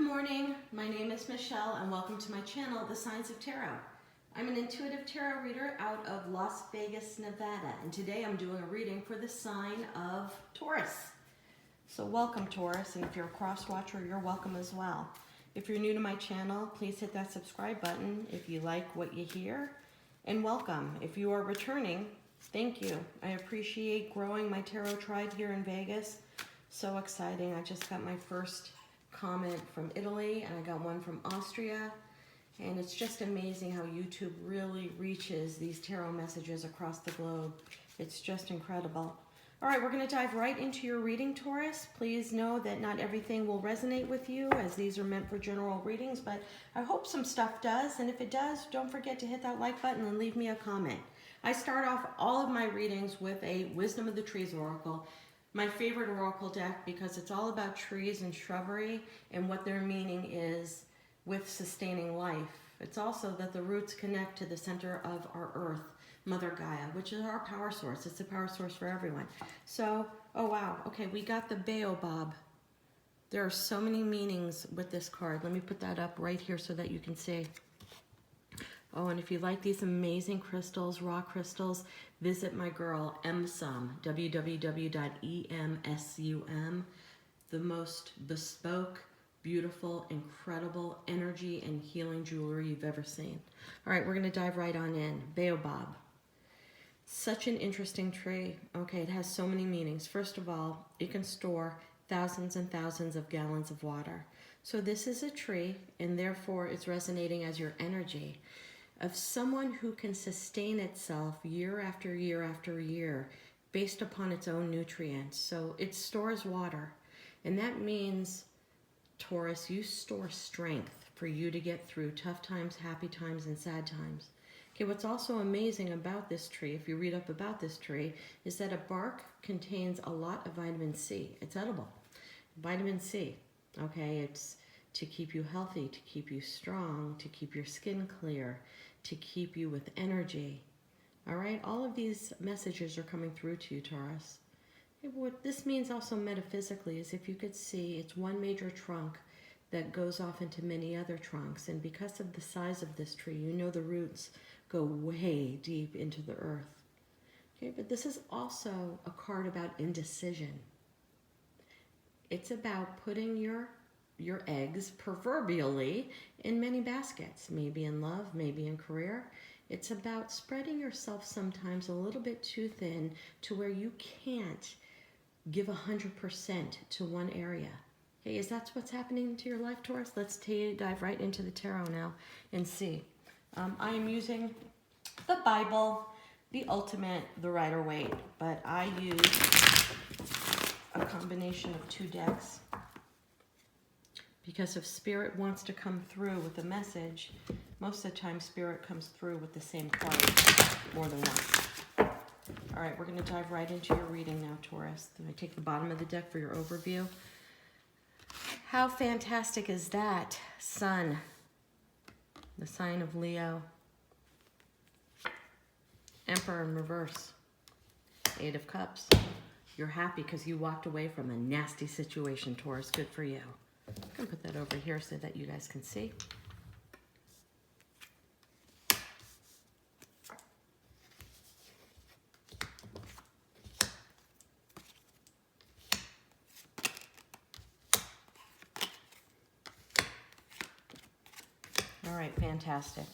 morning, my name is Michelle and welcome to my channel, The Signs of Tarot. I'm an intuitive tarot reader out of Las Vegas, Nevada, and today I'm doing a reading for the sign of Taurus. So welcome, Taurus, and if you're a cross watcher, you're welcome as well. If you're new to my channel, please hit that subscribe button if you like what you hear, and welcome. If you are returning, thank you. I appreciate growing my tarot tribe here in Vegas. So exciting. I just got my first comment from Italy and I got one from Austria, and it's just amazing how YouTube really reaches these tarot messages across the globe. It's just incredible. All right, we're going to dive right into your reading, Taurus. Please know that not everything will resonate with you, as these are meant for general readings, but I hope some stuff does, and if it does, don't forget to hit that like button and leave me a comment. I start off all of my readings with a Wisdom of the Trees Oracle, my favorite oracle deck, because it's all about trees and shrubbery and what their meaning is with sustaining life. It's also that the roots connect to the center of our earth, Mother Gaia, which is our power source. It's a power source for everyone. So, oh wow, okay, we got the baobab. There are so many meanings with this card. Let me put that up right here so that you can see. Oh, and if you like these amazing crystals, raw crystals, visit my girl, MSUM, www.emsum, the most bespoke, beautiful, incredible energy and healing jewelry you've ever seen. All right, we're going to dive right on in. Baobab. Such an interesting tree. Okay, it has so many meanings. First of all, it can store thousands and thousands of gallons of water. So this is a tree, and therefore it's resonating as your energy of someone who can sustain itself year after year after year based upon its own nutrients. So it stores water, and that means, Taurus, you store strength for you to get through tough times, happy times, and sad times. Okay, what's also amazing about this tree, if you read up about this tree, is that a bark contains a lot of vitamin C. It's edible. Vitamin C, okay, it's to keep you healthy, to keep you strong, to keep your skin clear, to keep you with energy. All right, all of these messages are coming through to you, Taurus. What this means also metaphysically is, if you could see, it's one major trunk that goes off into many other trunks, and because of the size of this tree, you know the roots go way deep into the earth. Okay, but this is also a card about indecision. It's about putting your eggs, proverbially, in many baskets, maybe in love, maybe in career. It's about spreading yourself sometimes a little bit too thin to where you can't give 100% to one area. Okay, is that what's happening to your life, Taurus? Let's dive right into the tarot now and see. I am using the Bible, the Ultimate, the Rider-Waite, but I use a combination of two decks, because if Spirit wants to come through with a message, most of the time Spirit comes through with the same card more than once. All right, we're going to dive right into your reading now, Taurus. Then I take the bottom of the deck for your overview. How fantastic is that? Sun, the sign of Leo. Emperor in reverse. Eight of Cups. You're happy because you walked away from a nasty situation, Taurus. Good for you. I can put that over here so that you guys can see. All right, fantastic.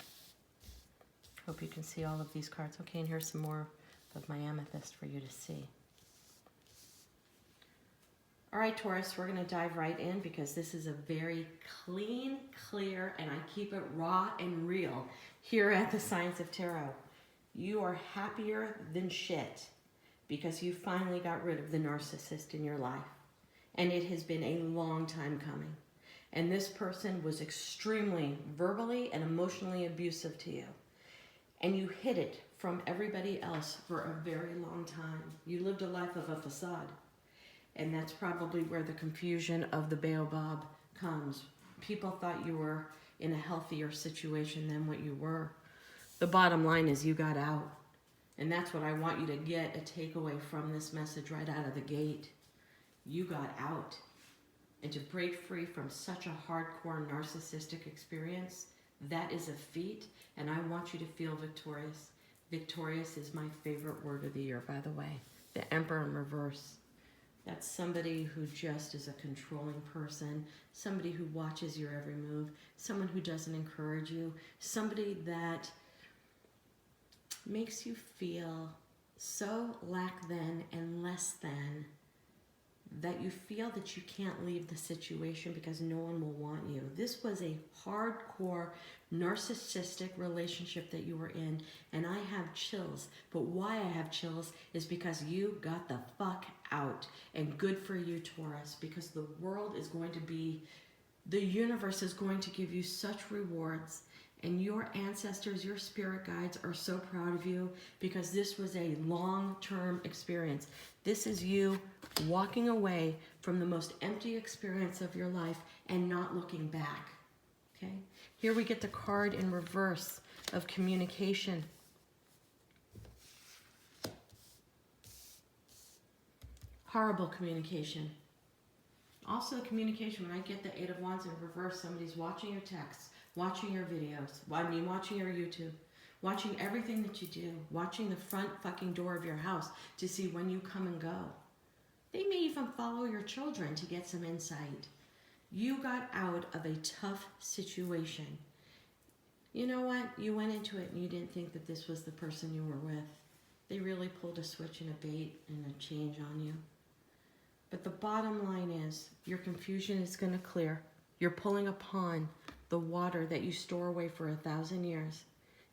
Hope you can see all of these cards. Okay, and here's some more of my amethyst for you to see. All right, Taurus, we're going to dive right in because this is a very clean, clear, and I keep it raw and real here at the Signs of Tarot. You are happier than shit because you finally got rid of the narcissist in your life. And it has been a long time coming. And this person was extremely verbally and emotionally abusive to you. And you hid it from everybody else for a very long time. You lived a life of a facade. And that's probably where the confusion of the baobab comes. People thought you were in a healthier situation than what you were. The bottom line is you got out. And that's what I want you to get a takeaway from this message right out of the gate. You got out. and to break free from such a hardcore narcissistic experience, that is a feat, and I want you to feel victorious. Victorious is my favorite word of the year, by the way. The Emperor in reverse. That's somebody who just is a controlling person, somebody who watches your every move, someone who doesn't encourage you, somebody that makes you feel so lack than and less than that you feel that you can't leave the situation because no one will want you. This was a hardcore narcissistic relationship that you were in, and I have chills. But why I have chills is because you got the fuck out. And good for you, Taurus, because the world is going to be, the universe is going to give you such rewards. And your ancestors, your spirit guides are so proud of you because this was a long-term experience. This is you walking away from the most empty experience of your life and not looking back. Okay? Here we get the card in reverse of communication. Horrible communication. Also communication, when I get the Eight of Wands in reverse, somebody's watching your texts, watching your videos, watching your YouTube, watching everything that you do, watching the front fucking door of your house to see when you come and go. They may even follow your children to get some insight. You got out of a tough situation. You know what? You went into it and you didn't think that this was the person you were with. They really pulled a switch and a bait and a change on you. But the bottom line is your confusion is going to clear. You're pulling upon the water that you store away for 1,000 years.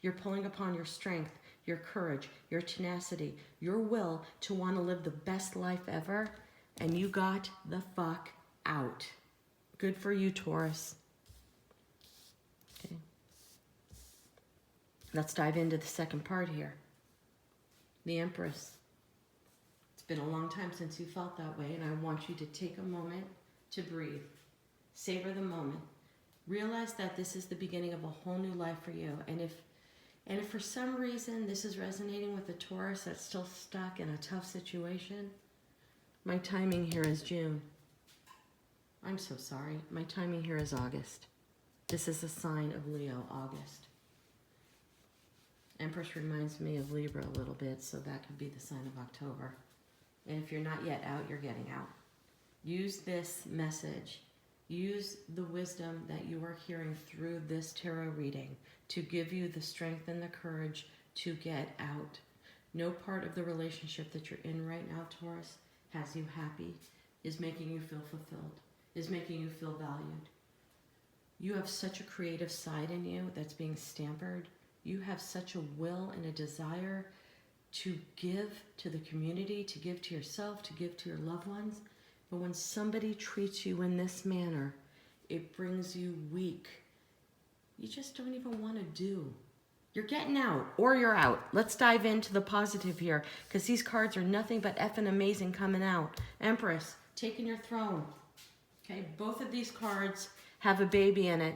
You're pulling upon your strength, your courage, your tenacity, your will to want to live the best life ever, and you got the fuck out. Good for you, Taurus. Okay. Let's dive into the second part here. The Empress. It's been a long time since you felt that way, and I want you to take a moment to breathe. Savor the moment. Realize that this is the beginning of a whole new life for you. And if for some reason this is resonating with a Taurus that's still stuck in a tough situation, my timing here is June. I'm so sorry. My timing here is August. This is a sign of Leo, August. Empress reminds me of Libra a little bit, so that could be the sign of October. And if you're not yet out, you're getting out. Use this message. Use the wisdom that you are hearing through this tarot reading to give you the strength and the courage to get out. No part of the relationship that you're in right now, Taurus, has you happy, is making you feel fulfilled, is making you feel valued. You have such a creative side in you that's being stampered. You have such a will and a desire to give to the community, to give to yourself, to give to your loved ones. But when somebody treats you in this manner, it brings you weak. You just don't even want to do. You're getting out, or you're out. Let's dive into the positive here, because these cards are nothing but effing amazing coming out. Empress, taking your throne. Okay, both of these cards have a baby in it.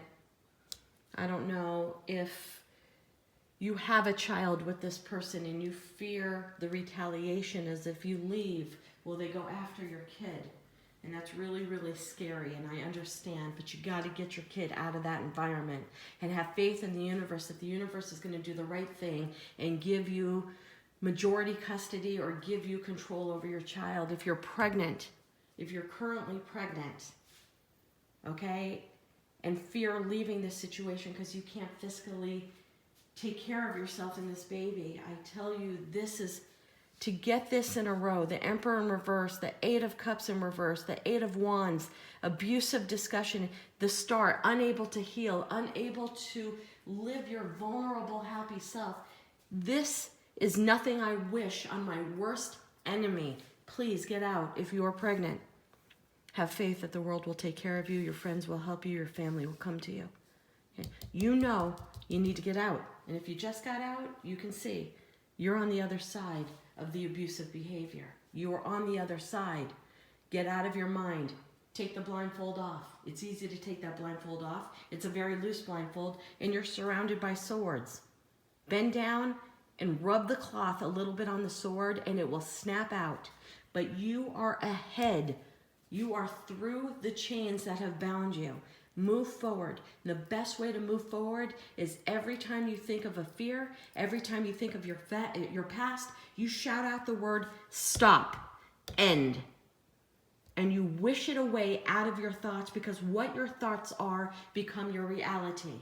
I don't know if you have a child with this person and you fear the retaliation as if you leave, will they go after your kid? And that's really, really scary, and I understand, but you got to get your kid out of that environment and have faith in the universe that the universe is going to do the right thing and give you majority custody or give you control over your child. If you're pregnant, if you're currently pregnant, okay, and fear leaving this situation because you can't fiscally take care of yourself and this baby, I tell you, this is to get this in a row. The Emperor in reverse, the Eight of Cups in reverse, the Eight of Wands, abusive discussion, the Star, unable to heal, unable to live your vulnerable, happy self. This is nothing I wish on my worst enemy. Please get out if you are pregnant. Have faith that the world will take care of you, your friends will help you, your family will come to you. Okay? You know you need to get out. And if you just got out, you can see you're on the other side of the abusive behavior. You are on the other side. Get out of your mind. Take the blindfold off. It's easy to take that blindfold off. It's a very loose blindfold, and you're surrounded by swords. Bend down and rub the cloth a little bit on the sword, and it will snap out. But you are ahead You are through the chains that have bound you. Move forward. And the best way to move forward is every time you think of a fear, every time you think of your past, you shout out the word stop, end. And you wish it away out of your thoughts, because what your thoughts are become your reality.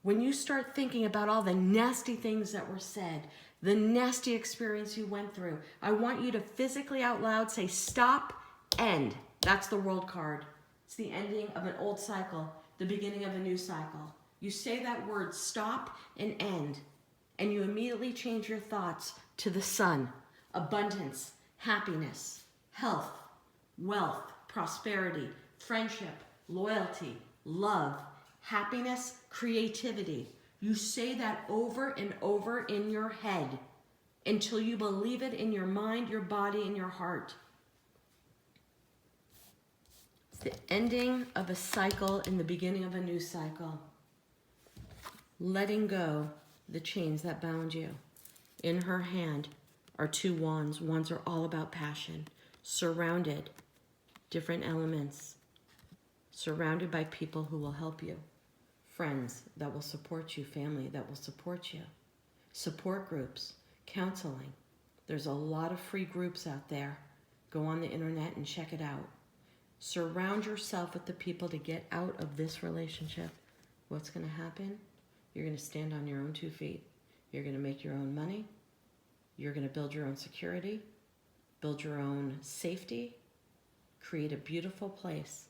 When you start thinking about all the nasty things that were said, the nasty experience you went through, I want you to physically out loud say stop, end. That's the world card. It's the ending of an old cycle, the beginning of a new cycle. You say that word stop and end, and you immediately change your thoughts to the sun, abundance, happiness, health, wealth, prosperity, friendship, loyalty, love, happiness, creativity. You say that over and over in your head until you believe it in your mind, your body, and your heart. It's the ending of a cycle and the beginning of a new cycle. Letting go the chains that bound you. In her hand are two wands. Wands are all about passion. Surrounded, different elements. Surrounded by people who will help you. Friends that will support you. Family that will support you. Support groups. Counseling. There's a lot of free groups out there. Go on the internet and check it out. Surround yourself with the people to get out of this relationship. What's going to happen? You're going to stand on your own 2 feet. You're going to make your own money. You're going to build your own security. Build your own safety. Create a beautiful place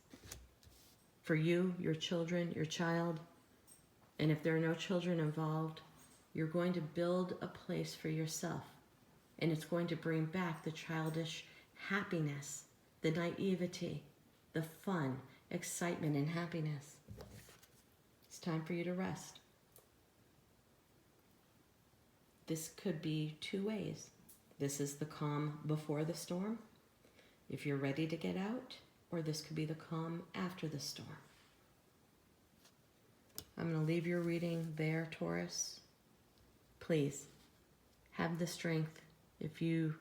for you, your children, your child. And if there are no children involved, you're going to build a place for yourself. And it's going to bring back the childish happiness, the naivety, the fun, excitement, and happiness. It's time for you to rest. This could be two ways. This is the calm before the storm, if you're ready to get out, or this could be the calm after the storm. I'm going to leave your reading there, Taurus. Please, have the strength, if you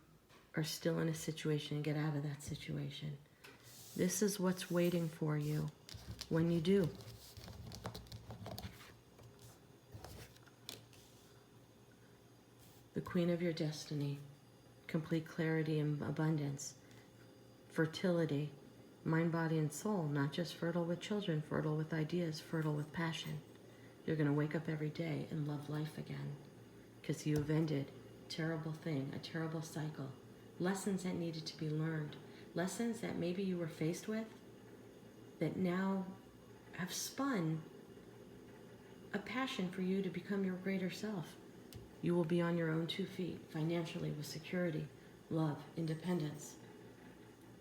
are still in a situation, get out of that situation. This is what's waiting for you when you do. The Queen of your destiny, complete clarity and abundance, fertility, mind, body, and soul, not just fertile with children, fertile with ideas, fertile with passion. You're going to wake up every day and love life again, because you have ended a terrible thing, a terrible cycle. Lessons that needed to be learned. Lessons that maybe you were faced with that now have spun a passion for you to become your greater self. You will be on your own 2 feet, financially, with security, love, independence.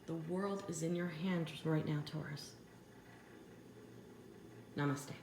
The world is in your hands right now, Taurus. Namaste.